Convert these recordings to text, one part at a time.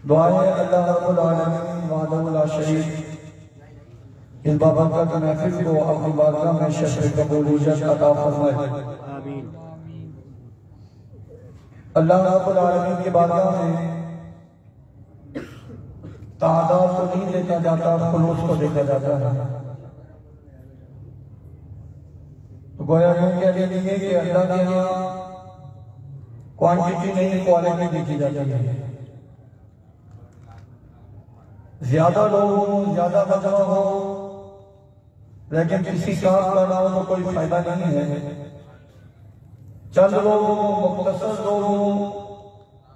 दुआएं अल्लाह रब्बुल आलमीन वहदहु ला शरीक इस बाबरकत महफिल को अपनी बारगाह में शफ़े कबूलियत अता फरमाए। आमीन। अल्लाह रब्बुल आलमीन की बारगाह में तादाद को नहीं देखा जाता, खुलूस को देखा जाता है। तो गोया यूं कह लीजिए कि अल्लाह के यहाँ क्वांटिटी नहीं क्वालिटी देखी जाती है। ज्यादा लोग हो, ज्यादा मजमा हो, लेकिन किसी काम का ना हो तो कोई फायदा नहीं है। चंद लोग हो, मुख्तसर लोग हो,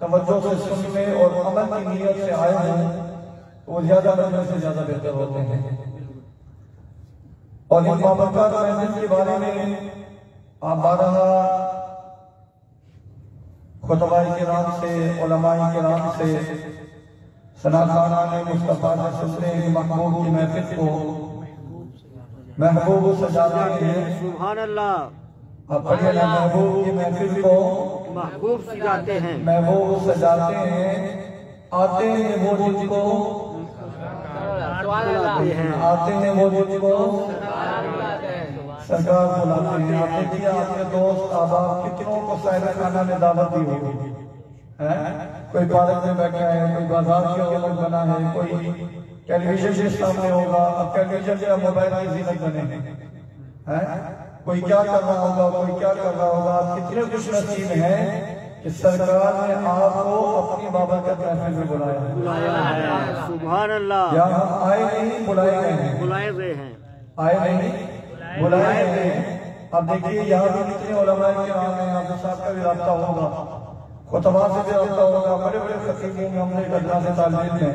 तवज्जो से सुनने और अमल की नीयत से आए हैं, वो ज्यादा मजमे से ज्यादा बेहतर होते हैं। और इन बाबरकत महफिल के बारे में आप बारहा खुतबाए किराम से, उलमाए किराम से, सनाखाना मुस्तफा से सुनने महबूब की महफिल को महबूब सजाते हैं। सुभान अल्लाह। आप पढ़िए ना, महबूब की महफिल को महबूब सजाते हैं, महबूब सजाते हैं। आते हैं वो जिनको आते हैं वो जिनको सरकार बुलाते हैं। आप देखिए आपके दोस्त अहबाब कितनों को साहिब खाना में दावत दी होगी। कोई पार्क में बैठा है, कोई बाजार के ओर बना है, कोई टेलीविजन के सामने होगा। अब टेलीविजन या मोबाइल की जीनत बने हैं। कोई क्या कर रहा होगा, कोई क्या कर रहा होगा। आप कितने खुश नसीब हैं कि सरकार ने आपको अपनी बाबरकत महफिल में बुलाया है। सुभान अल्लाह। यहाँ आए नहीं, बुलाए गए हैं। बुलाए गए हैं, आए नहीं, बुलाए गए हैं। अब देखिए यहाँ भी कितने उलमा के नाम है। आपके साथ का भी रास्ता होगा, खुतबा से भी रास्ता होगा, बड़े बड़े खतीबों में हमने घटना से ताल्लुक है,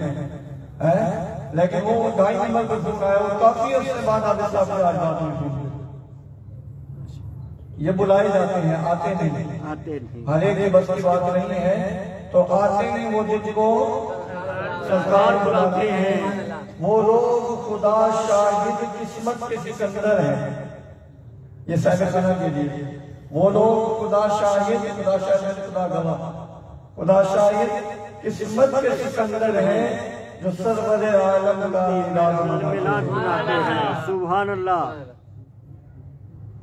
लेकिन वो 2.5 नंबर पर सुन रहा है। और काफी उसके बाद आगे साहब की आज बात हुई। ये बुलाए जाते हैं, आते नहीं। हर एक की बस की बात नहीं है। तो आते नहीं वो जिनको सरकार बुलाते हैं। वो लोग खुदा शाहिद किस्मत के सिकंदर हैं। ये साहिब खाना के लिए वो लोग खुदा शाहिद, खुदा शाहिद खुदा गवाह, खुदा शाहिद किस्मत के सिकंदर हैं जो सरवर आलम का इलाज बनाते हैं। सुभान अल्लाह।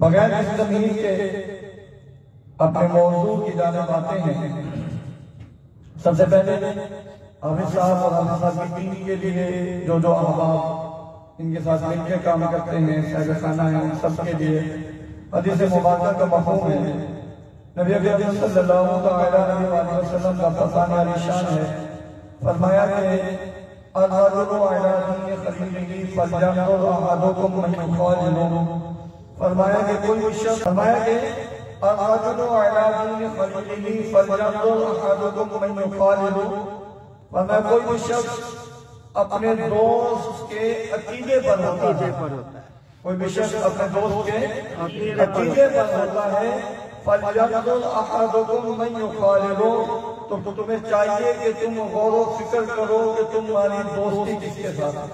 बगैर इस ज़मीन के अपने मौजू की जानिब आते हैं। सबसे पहले हाफिज साहब और हाफिज साहब की टीम के लिए जो अहबाब इनके साथ मिलकर काम करते हैं, साहिब खाना है, उन सबके लिए हदीस मुबारक का मफ़हूम है। नबी अकरम सल्लल्लाहु अलैहि वसल्लम का फरमान आलिशान है। फरमाया कि अल-रजुलु अला दीनि खलीलिही फलयंजुर अहदुकुम मन युखालिलु। फरमाया कि कोई शख्स, फरमाया कि अल-रजुलु अला दीनि खलीलिही फलयंजुर अहदुकुम मन युखालिलु। फरमाया कोई शख्स अपने दोस्त के अकीदे पर होता है। कोई भी शख्स अपने दोस्त के अकीदे पर होता है। फलयंजुर अहदुकुम मन युखालिलु। तो तुम्हें चाहिए कि तुम गौर व फिक्र करो कि तुम्हारी दोस्ती किसके साथ है,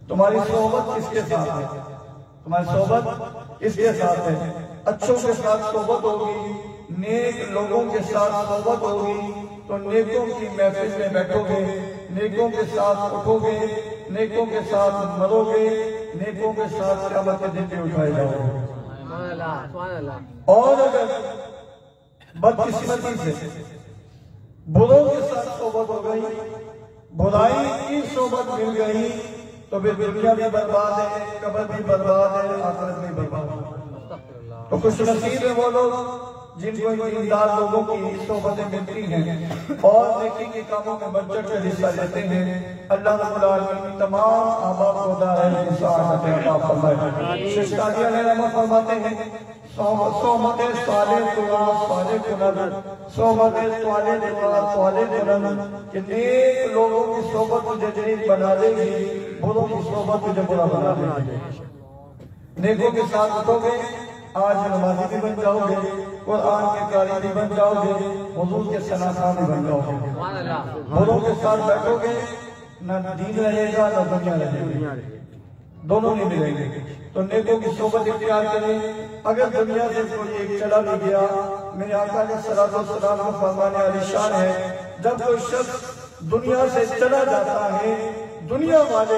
तुम्हारी सोहबत किसके साथ है, तुम्हारी सोहबत किसके साथ है। अच्छों के साथ सोहबत होगी, नेक लोगों के साथ सोहबत होगी तो नेकों की महफिल में बैठोगे, नेकों के साथ उठोगे, नेकों के साथ मरोगे, नेकों के साथ क़यामत के दिन भी उठाए जाओगे। और अगर बदकिस्मती से बुरों के साथ सोबत हो गई, बुराई की सोबत मिल गई, तो फिर दुनिया भी बर्बाद है, कब्र भी बर्बाद है, आखिरत भी बर्बाद है। तो खुश नसीब है वो लोग जिनको ईमानदार लोगों की सोबतें मिलती हैं और नेकी के कामों में बढ़ चढ़ कर हिस्सा लेते हैं। अल्लाह रब्बुल आलमीन तमाम आबाद को दायरे सआदत अता फरमाए। शेख सादी अलैहि फरमाते हैं सोमते साले दुआ साले कुनन, सोमते साले दुआ साले कुनन कि नेक लोगों की सोबत मुझे जरीब बना देगी, बुरों की सोबत मुझे बुरा बना देगी। नेकों के साथ उठोगे, आज नमाजी भी बन जाओगे, कुरान के कारी भी बन जाओगे, हुजूर के सनाखान भी बन जाओगे। बुरों के साथ बैठोगे, न दीन रहेगा न दुनिया रहेगी, दोनों नहीं मिलेंगे। तो नेकों की सोबत इख्तियार करें। अगर दुनिया से कोई एक चला भी गया, मेरे आका ने सल्लल्लाहु अलैहि वसल्लम को फरमाने आलिशान है, जब कोई शख्स दुनिया से चला जाता है, दुनिया वाले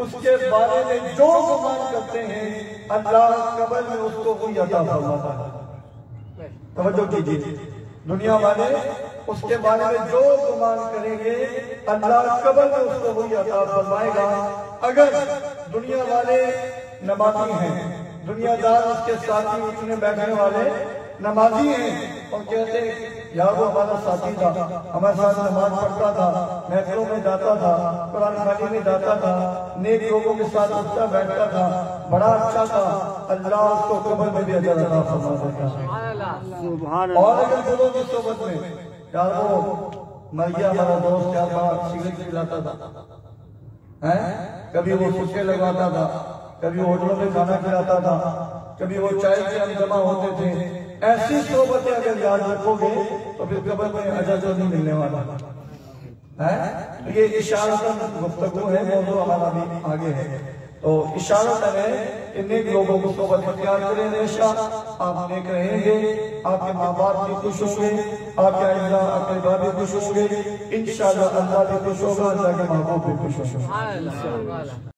उसके बारे में जो गुमान करते हैं अल्लाह कब्र में उसको कोई अता फरमाता है। तवज्जो कीजिए, दुनिया वाले उसके बारे में जो गुमान करेंगे अल्लाह कब्र में उसको कोई अता फरमाएगा। अगर दुनिया वाले नमाजी हैं, दुनियादार उसके साथी उठने बैठने वाले नमाजी हैं और कहते हैं यार वो हमारा साथी था, हमारे साथ नमाज पढ़ता था, महफिलों में जाता था, कुरान खानी में जाता था, नेक लोगों के साथ उठता बैठता था, बड़ा अच्छा था, अल्लाह उसको कब्र में भी अजर अता फरमा देगा। और अगर लोगों की सोबत में यार वो मर गया हमारा दोस्त, यार बड़ा सिगरेट पिलाता था, कभी वो फुसके लगवाता था, कभी होटलों में खाना खिलाता था, कभी वो चाय के हम जमा होते थे, ऐसी सोबतें अगर याद रखोगे तो फिर कब्र में अजर तो नहीं मिलने वाला है। ये इशारतन गुफ्तगू है, मौजूद हमारा भी आगे है। तो इशारतन है कि नेक लोगों को सोबत इख्तियार करें, हमेशा आप नेक रहेंगे, आपके माँ बाप भी खुश होंगे, आपके अक़रीबा भी खुश होंगे, इंशाअल्लाह अल्लाह भी खुश होगा, अल्लाह के महबूब भी खुश होंगे।